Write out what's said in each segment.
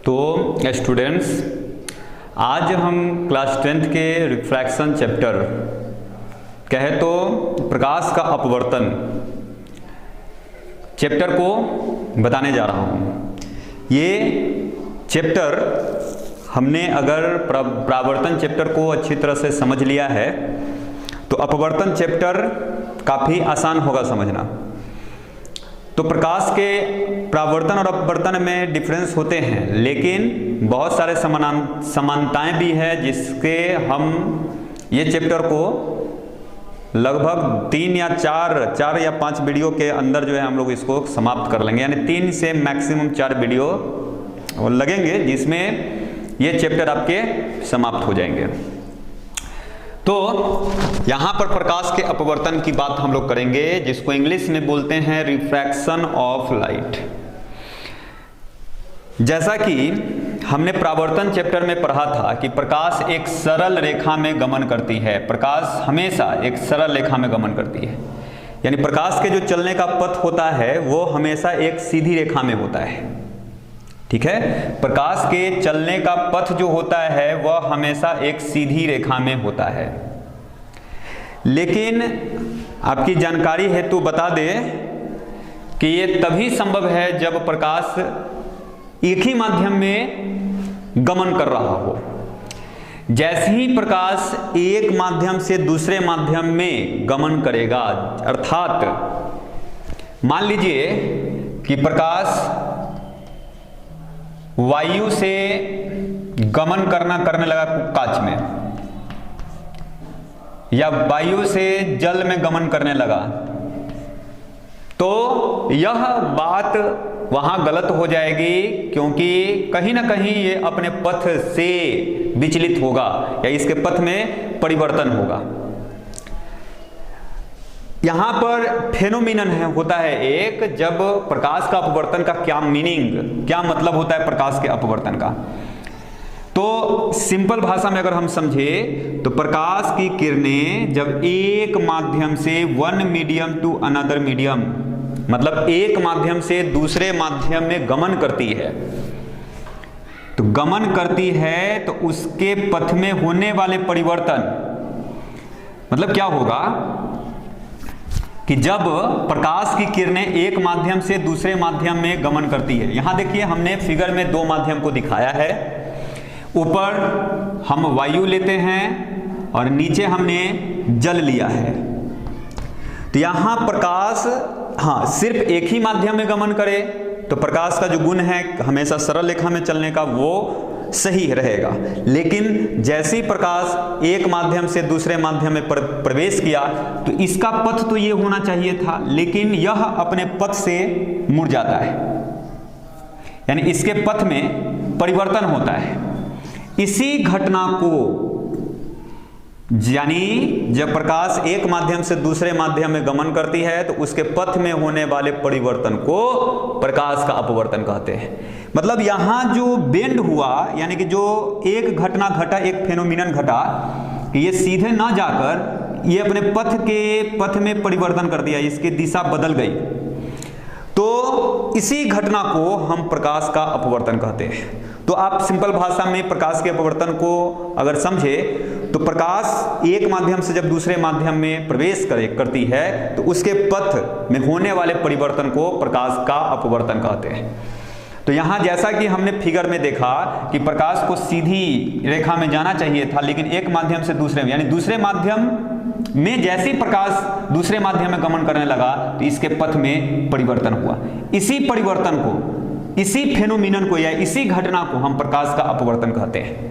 तो स्टूडेंट्स, आज हम क्लास 10th के रिफ्रैक्शन चैप्टर कहे तो प्रकाश का अपवर्तन चैप्टर को बताने जा रहा हूँ। ये चैप्टर हमने अगर परावर्तन चैप्टर को अच्छी तरह से समझ लिया है तो अपवर्तन चैप्टर काफ़ी आसान होगा समझना। तो प्रकाश के परावर्तन और अपवर्तन में डिफरेंस होते हैं, लेकिन बहुत सारे समानताएं भी है जिसके हम ये चैप्टर को लगभग 3 या 4 या 5 वीडियो के अंदर जो है हम लोग इसको समाप्त कर लेंगे। यानी 3 से मैक्सिमम 4 वीडियो लगेंगे जिसमें ये चैप्टर आपके समाप्त हो जाएंगे। तो यहाँ पर प्रकाश के अपवर्तन की बात हम लोग करेंगे, जिसको इंग्लिश में बोलते हैं रिफ्रैक्शन ऑफ लाइट। जैसा कि हमने परावर्तन चैप्टर में पढ़ा था कि प्रकाश एक सरल रेखा में गमन करती है। प्रकाश हमेशा एक सरल रेखा में गमन करती है, यानी प्रकाश के जो चलने का पथ होता है वो हमेशा एक सीधी रेखा में होता है। ठीक है, प्रकाश के चलने का पथ जो होता है वह हमेशा एक सीधी रेखा में होता है। लेकिन आपकी जानकारी हेतु बता दें कि ये तभी संभव है जब प्रकाश एक ही माध्यम में गमन कर रहा हो। जैसे ही प्रकाश एक माध्यम से दूसरे माध्यम में गमन करेगा, अर्थात मान लीजिए कि प्रकाश वायु से गमन करने लगा कांच में, या वायु से जल में गमन करने लगा, तो यह बात वहां गलत हो जाएगी, क्योंकि कहीं ना कहीं ये अपने पथ से विचलित होगा या इसके पथ में परिवर्तन होगा। यहां पर फेनोमिनन होता है एक, जब प्रकाश का अपवर्तन का क्या मतलब होता है प्रकाश के अपवर्तन का। तो सिंपल भाषा में अगर हम समझे तो प्रकाश की किरणें जब एक माध्यम से one medium to another medium, मतलब एक माध्यम से दूसरे माध्यम में गमन करती है, तो गमन करती है तो उसके पथ में होने वाले परिवर्तन मतलब क्या होगा कि जब प्रकाश की किरणें एक माध्यम से दूसरे माध्यम में गमन करती है। यहां देखिए हमने फिगर में 2 माध्यम को दिखाया है। ऊपर हम वायु लेते हैं और नीचे हमने जल लिया है। तो यहां प्रकाश सिर्फ एक ही माध्यम में गमन करे तो प्रकाश का जो गुण है हमेशा सरल रेखा में चलने का वो सही रहेगा। लेकिन जैसे ही प्रकाश एक माध्यम से दूसरे माध्यम में प्रवेश किया तो इसका पथ तो ये होना चाहिए था, लेकिन यह अपने पथ से मुड़ जाता है, यानी इसके पथ में परिवर्तन होता है। इसी घटना को, यानी जब प्रकाश एक माध्यम से दूसरे माध्यम में गमन करती है तो उसके पथ में होने वाले परिवर्तन को प्रकाश का अपवर्तन कहते हैं। मतलब यहां जो बेंड हुआ, यानी कि जो एक घटना घटा, एक फेनोमिनन घटा, ये सीधे ना जाकर ये अपने पथ में परिवर्तन कर दिया, इसकी दिशा बदल गई, तो इसी घटना को हम प्रकाश का अपवर्तन कहते हैं। तो आप सिंपल भाषा में प्रकाश के अपवर्तन को अगर समझे तो प्रकाश एक माध्यम से जब दूसरे माध्यम में प्रवेश करती है तो उसके पथ में होने वाले परिवर्तन को प्रकाश का अपवर्तन कहते हैं। तो यहां जैसा कि हमने फिगर में देखा कि प्रकाश को सीधी रेखा में जाना चाहिए था, लेकिन एक माध्यम से दूसरे में, यानी दूसरे माध्यम में जैसे ही प्रकाश दूसरे माध्यम में गमन करने लगा तो इसके पथ में परिवर्तन हुआ। इसी परिवर्तन को, इसी फेनोमिनन को या इसी घटना को हम प्रकाश का अपवर्तन कहते हैं।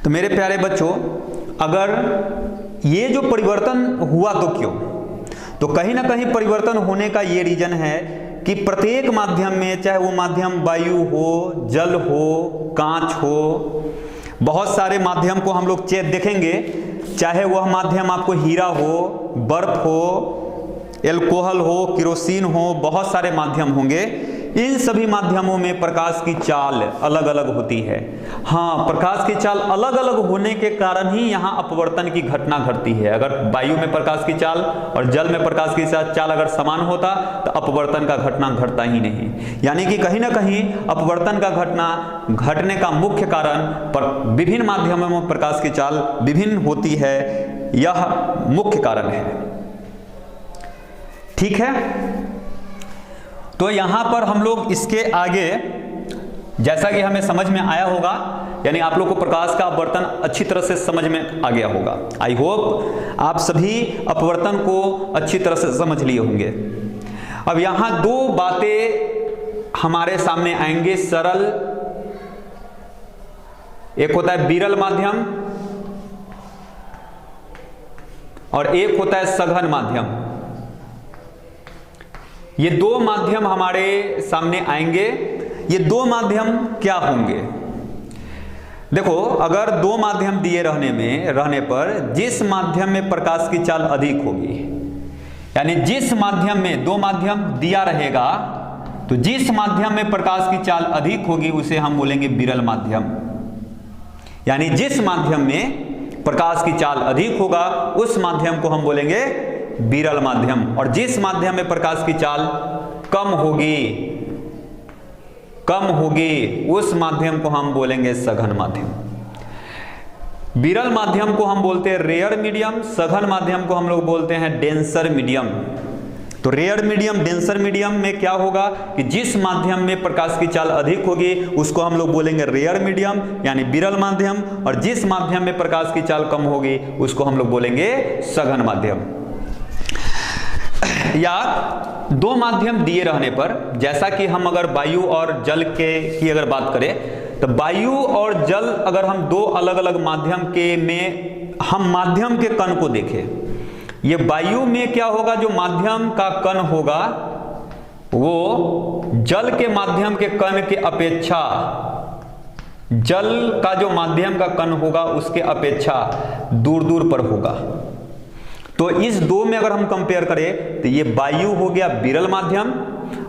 तो मेरे प्यारे बच्चों, अगर ये जो परिवर्तन हुआ तो क्यों, तो कहीं ना कहीं परिवर्तन होने का ये रीजन है कि प्रत्येक माध्यम में, चाहे वो माध्यम वायु हो, जल हो, कांच हो, बहुत सारे माध्यम को हम लोग देखेंगे, चाहे वह माध्यम आपको हीरा हो, बर्फ हो, एल्कोहल हो, केरोसिन हो, बहुत सारे माध्यम होंगे, इन सभी माध्यमों में प्रकाश की चाल अलग अलग होती है। हाँ, प्रकाश की चाल अलग अलग होने के कारण ही यहाँ अपवर्तन की घटना घटती है। अगर वायु में प्रकाश की चाल और जल में प्रकाश की चाल अगर समान होता तो अपवर्तन का घटना घटता ही नहीं। यानी कि कहीं ना कहीं अपवर्तन का घटना घटने का मुख्य कारण विभिन्न माध्यमों में प्रकाश की चाल विभिन्न होती है, यह मुख्य कारण है। ठीक है, तो यहां पर हम लोग इसके आगे, जैसा कि हमें समझ में आया होगा, यानी आप लोग को प्रकाश का अपवर्तन अच्छी तरह से समझ में आ गया होगा। आई होप आप सभी अपवर्तन को अच्छी तरह से समझ लिए होंगे। अब यहां दो बातें हमारे सामने आएंगे सरल। एक होता है विरल माध्यम और एक होता है सघन माध्यम। ये दो माध्यम हमारे सामने आएंगे। ये दो माध्यम क्या होंगे? देखो, अगर दो माध्यम दिए रहने पर जिस माध्यम में प्रकाश की चाल अधिक होगी, यानी जिस माध्यम में दो माध्यम दिया रहेगा तो जिस माध्यम में प्रकाश की चाल अधिक होगी उसे हम बोलेंगे विरल माध्यम। यानी जिस माध्यम में प्रकाश की चाल अधिक होगा उस माध्यम को हम बोलेंगे विरल माध्यम, और जिस माध्यम में प्रकाश की चाल कम होगी उस माध्यम को हम बोलेंगे सघन माध्यम। विरल माध्यम को हम बोलते हैं रेयर मीडियम, सघन माध्यम को हम लोग बोलते हैं डेंसर मीडियम। तो रेयर मीडियम, डेंसर मीडियम में क्या होगा कि जिस माध्यम में प्रकाश की चाल अधिक होगी उसको हम लोग बोलेंगे रेयर मीडियम यानी विरल माध्यम, और जिस माध्यम में प्रकाश की चाल कम होगी उसको हम लोग बोलेंगे सघन माध्यम। या दो माध्यम दिए रहने पर, जैसा कि हम अगर वायु और जल की अगर बात करें तो वायु और जल अगर हम दो अलग अलग माध्यम में हम माध्यम के कण को देखें, ये वायु में क्या होगा, जो माध्यम का कण होगा वो जल के माध्यम के कण के अपेक्षा, जल का जो माध्यम का कण होगा उसके अपेक्षा दूर दूर पर होगा। तो इस दो में अगर हम कंपेयर करें तो ये वायु हो गया विरल माध्यम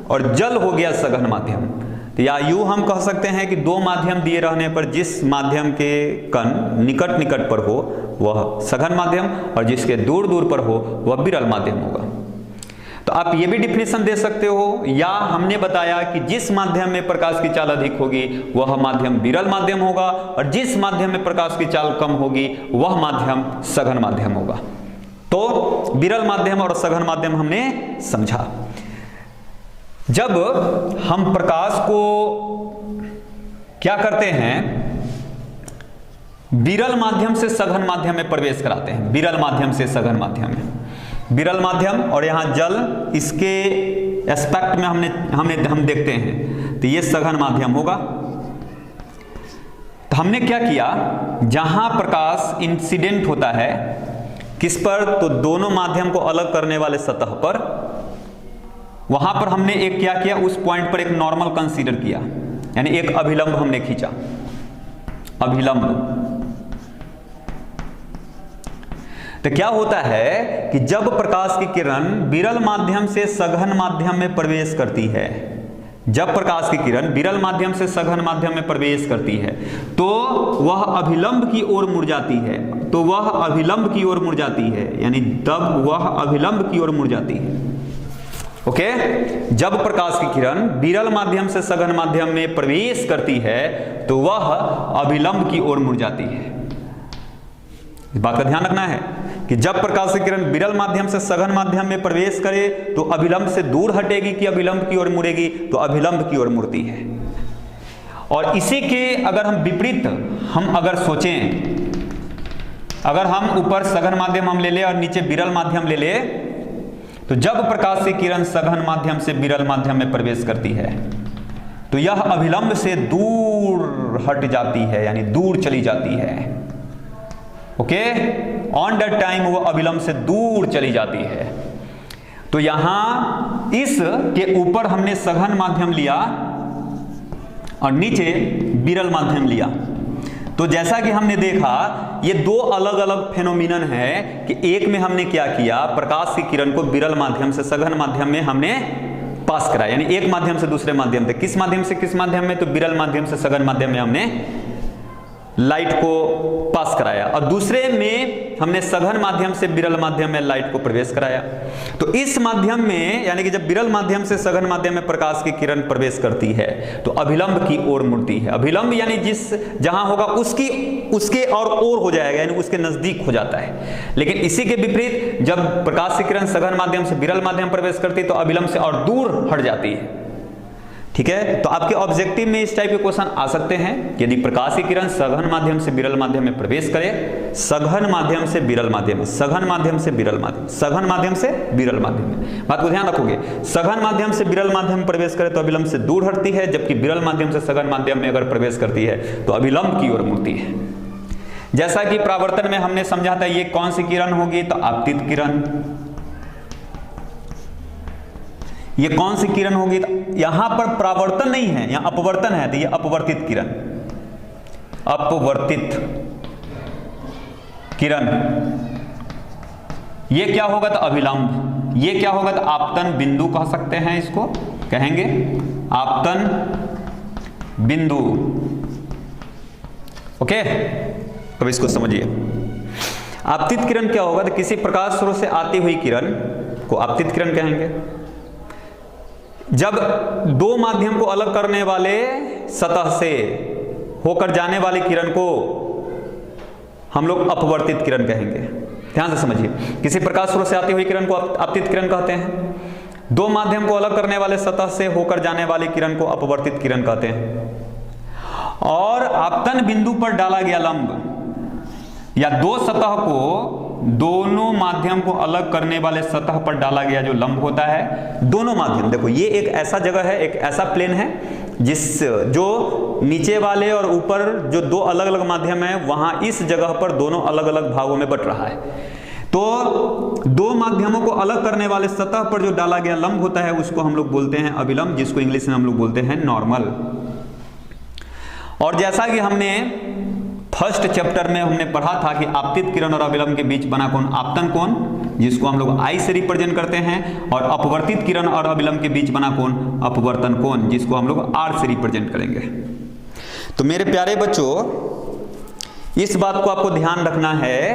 और जल हो गया सघन माध्यम। तो या यूं हम कह सकते हैं कि दो माध्यम दिए रहने पर जिस माध्यम के कण निकट निकट पर हो वह सघन माध्यम और जिसके दूर दूर पर हो वह विरल माध्यम होगा। तो आप ये भी डिफिनेशन दे सकते हो, या हमने बताया कि जिस माध्यम में प्रकाश की चाल अधिक होगी वह माध्यम विरल माध्यम होगा और जिस माध्यम में प्रकाश की चाल कम होगी वह माध्यम सघन माध्यम होगा। तो विरल माध्यम और सघन माध्यम हमने समझा। जब हम प्रकाश को क्या करते हैं, विरल माध्यम से सघन माध्यम में प्रवेश कराते हैं, विरल माध्यम से सघन माध्यम में, विरल माध्यम और यहां जल, इसके एस्पेक्ट में हम देखते हैं तो ये सघन माध्यम होगा। तो हमने क्या किया, जहां प्रकाश इंसिडेंट होता है किस पर, तो दोनों माध्यम को अलग करने वाले सतह पर, वहां पर हमने एक क्या किया, उस पॉइंट पर एक नॉर्मल कंसीडर किया, यानी एक अभिलंब हमने खींचा, अभिलंब। तो क्या होता है कि जब प्रकाश की किरण विरल माध्यम से सघन माध्यम में प्रवेश करती है, जब प्रकाश की किरण विरल माध्यम से सघन माध्यम में प्रवेश करती है तो वह अभिलंब की ओर मुड़ जाती है, तो वह अभिलंब की ओर मुड़ जाती है, यानी तब वह अभिलंब की ओर मुड़ जाती है। ओके, जब प्रकाश की किरण विरल माध्यम से सघन माध्यम में प्रवेश करती है तो वह अभिलंब की ओर मुड़ जाती है। इस बात का ध्यान रखना है कि जब प्रकाश की किरण विरल माध्यम से सघन माध्यम में प्रवेश करे तो अभिलंब से दूर हटेगी कि अभिलंब की ओर मुड़ेगी, तो अभिलंब की ओर मुड़ती है। और इसी के अगर हम विपरीत हम अगर सोचें, अगर हम ऊपर सघन माध्यम हम ले ले और नीचे विरल माध्यम ले ले, तो जब प्रकाश की किरण सघन माध्यम से विरल माध्यम में प्रवेश करती है तो यह अभिलंब से दूर हट जाती है, यानी दूर चली जाती है। ओके, ऑन दैट टाइम वो अभिलंब से दूर चली जाती है। तो यहां इस के ऊपर हमने सघन माध्यम लिया और नीचे विरल माध्यम लिया। तो जैसा कि हमने देखा ये दो अलग अलग फेनोमिनन है कि एक में हमने क्या किया, प्रकाश की किरण को विरल माध्यम से सघन माध्यम में हमने पास कराया, यानी एक माध्यम से दूसरे माध्यम तक। किस माध्यम से किस माध्यम में? तो विरल माध्यम से सघन माध्यम में हमने लाइट को पास कराया, और दूसरे में हमने सघन माध्यम से विरल माध्यम में लाइट को प्रवेश कराया। तो इस माध्यम में, यानी कि जब विरल माध्यम से सघन माध्यम में प्रकाश की किरण प्रवेश करती है तो अभिलंब की ओर मुड़ती है। अभिलंब यानी जिस जहां होगा उसके और ओर हो जाएगा, यानी उसके नजदीक हो जाता है। लेकिन इसी के विपरीत जब प्रकाश की किरण सघन माध्यम से विरल माध्यम प्रवेश करती है तो अभिलंब से और दूर हट जाती है। ठीक है, तो आपके ऑब्जेक्टिव में इस टाइप के क्वेश्चन आ सकते हैं। यदि प्रकाश की किरण सघन माध्यम से विरल माध्यम में प्रवेश करे, सघन माध्यम से विरल माध्यम में, सघन माध्यम से विरल माध्यम, सघन माध्यम से विरल माध्यम में, बात को ध्यान रखोगे। सघन माध्यम से विरल माध्यम में प्रवेश करे तो अभिलंब से दूर हटती है, जबकि विरल माध्यम से सघन माध्यम में अगर प्रवेश करती है तो अभिलंब की ओर मुड़ती है। जैसा कि परावर्तन में हमने समझा था, ये कौन सी किरण होगी? तो आपतित किरण। ये कौन सी किरण होगी? यहां पर परावर्तन नहीं है, यहां अपवर्तन है, तो ये अपवर्तित किरण, अपवर्तित किरण। ये क्या होगा? तो अभिलंब। ये क्या होगा? तो आपतन बिंदु कह सकते हैं, इसको कहेंगे आपतन बिंदु। ओके, अब इसको समझिए। आपतित किरण क्या होगा? तो किसी प्रकाश स्रोत से आती हुई किरण को आपतित किरण कहेंगे। जब दो माध्यम को अलग करने वाले सतह से होकर जाने वाली किरण को हम लोग अपवर्तित किरण कहेंगे। ध्यान से समझिए, किसी प्रकाश स्रोत से आती हुई किरण को आपतित किरण कहते हैं। दो माध्यम को अलग करने वाले सतह से होकर जाने वाली किरण को अपवर्तित किरण कहते हैं। और आपतन बिंदु पर डाला गया लंब या दो सतह को, दोनों माध्यम को अलग करने वाले सतह पर डाला गया जो लंब होता है, दोनों माध्यम, देखो ये एक ऐसा जगह है, एक ऐसा प्लेन है जो नीचे वाले और ऊपर जो दो अलग अलग माध्यम है, वहां इस जगह पर दोनों अलग अलग भागों में बट रहा है। तो दो माध्यमों को अलग करने वाले सतह पर जो डाला गया लंब होता है उसको हम लोग बोलते हैं अभिलंब, जिसको इंग्लिश में हम लोग बोलते हैं नॉर्मल। और जैसा कि हमने फर्स्ट चैप्टर में हमने पढ़ा था कि आपतित किरण और अभिलंब के बीच बना कोण आपतन कोण, जिसको हम लोग आई से रिप्रेजेंट करते हैं, और अपवर्तित किरण और अभिलंब के बीच बना कोण अपवर्तन कोण, जिसको हम लोग आर से रिप्रेजेंट करेंगे। तो मेरे प्यारे बच्चों, इस बात को आपको ध्यान रखना है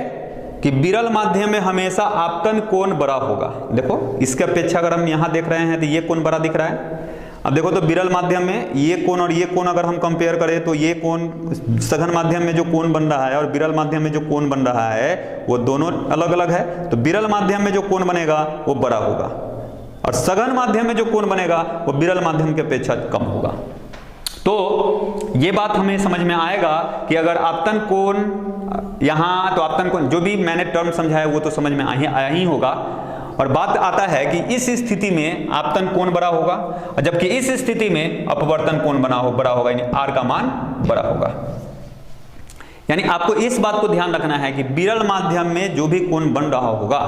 कि विरल माध्यम में हमेशा आपतन कोण बड़ा होगा। देखो इसके अपेक्षा अगर हम यहां देख रहे हैं तो ये कोण बड़ा दिख रहा है। अब देखो तो विरल माध्यम में ये कोण और ये कोण अगर हम कंपेयर करें तो ये कोण सघन माध्यम में जो कोण बन रहा है और विरल माध्यम में जो कोण बन रहा है वो दोनों अलग अलग है। तो विरल माध्यम में जो कोण बनेगा वो बड़ा होगा, और सघन माध्यम में जो कोण बनेगा वो विरल माध्यम की अपेक्षा कम होगा। तो ये बात हमें समझ में आएगा कि अगर आपतन कोण यहाँ, तो आपतन कोण जो भी मैंने टर्म समझाया वो तो समझ में आया ही होगा। और बात आता है कि इस स्थिति में आपतन कोण बड़ा होगा, और जबकि इस स्थिति में अपवर्तन कोण बड़ा होगा, यानी आर का मान बड़ा होगा। यानी आपको इस बात को ध्यान रखना है कि विरल माध्यम में जो भी कोण बन रहा होगा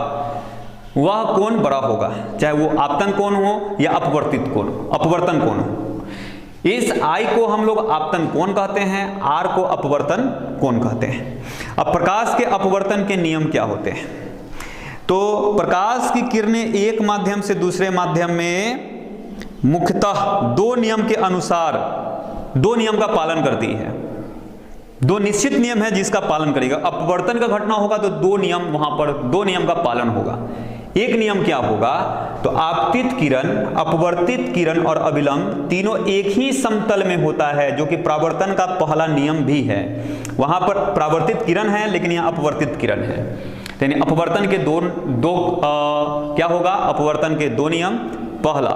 वह कोण बड़ा होगा, चाहे वो आपतन कोण हो या अपवर्तित कोण, अपवर्तन कोण हो। इस आई को हम लोग आपतन कोण कहते हैं, आर को अपवर्तन कोण कहते हैं। अब प्रकाश के अपवर्तन के नियम क्या होते हैं? तो प्रकाश की किरणें एक माध्यम से दूसरे माध्यम में मुख्यतः दो नियम के अनुसार, दो नियम का पालन करती है। दो निश्चित नियम है जिसका पालन करेगा। अपवर्तन का घटना होगा तो दो नियम, वहां पर दो नियम का पालन होगा। एक नियम क्या होगा? तो आपतित किरण, अपवर्तित किरण और अभिलंब तीनों एक ही समतल में होता है, जो कि परावर्तन का पहला नियम भी है। वहां पर परावर्तित किरण है लेकिन यहाँ अपवर्तित किरण है। यानी अपवर्तन के क्या होगा? अपवर्तन के दो नियम। पहला,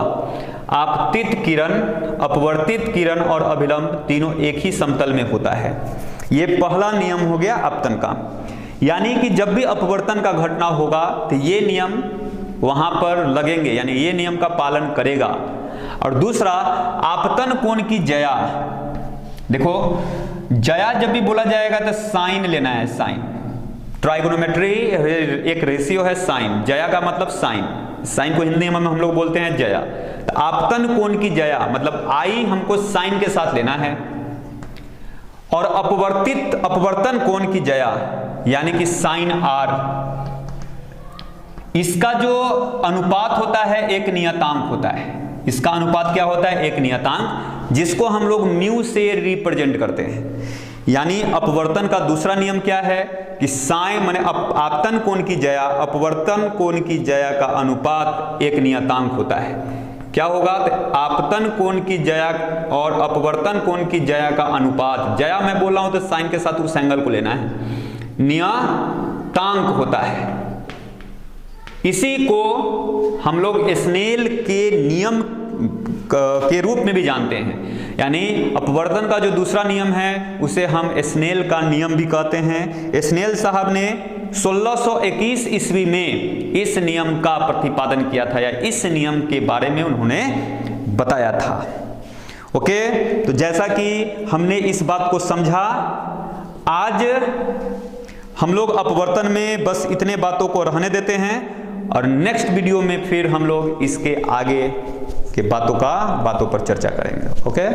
आपतित किरण, अपवर्तित किरण और अभिलंब तीनों एक ही समतल में होता है। ये पहला नियम हो गया आपतन का। यानी कि जब भी अपवर्तन का घटना होगा तो ये नियम वहां पर लगेंगे, यानी ये नियम का पालन करेगा। और दूसरा, आपतन कोण की जया। देखो जया जब भी बोला जाएगा तो साइन लेना है, साइन। ट्राइगोनोमेट्री एक रेशियो है साइन, जया का मतलब साइन। साइन को हिंदी में हम लोग बोलते हैं जया। तो आपतन कोण की जया मतलब आई हमको साइन के साथ लेना है, और अपवर्तन कोण की जया यानी कि साइन आर, इसका जो अनुपात होता है एक नियतांक होता है। इसका अनुपात क्या होता है? एक नियतांक, जिसको हम लोग म्यू से रिप्रेजेंट करते हैं। यानी अपवर्तन का दूसरा नियम क्या है कि साइन माने आपतन कोण की ज्या अपवर्तन कोण की ज्या का अनुपात एक नियतांक होता है। क्या होगा? तो आपतन कोण की ज्या और अपवर्तन कोण की ज्या का अनुपात, ज्या मैं बोल रहा हूं तो साइन के साथ उस एंगल को लेना है, नियतांक होता है। इसी को हम लोग स्नेल के नियम के रूप में भी जानते हैं। यानी अपवर्तन का जो दूसरा नियम है उसे हम स्नेल का नियम भी कहते हैं। स्नेल साहब ने 1621 ईस्वी में इस नियम का प्रतिपादन किया था, या इस नियम के बारे में उन्होंने बताया था। ओके, तो जैसा कि हमने इस बात को समझा, आज हम लोग अपवर्तन में बस इतने बातों को रहने देते हैं और नेक्स्ट वीडियो में फिर हम लोग इसके आगे के बातों पर चर्चा करेंगे। ओके।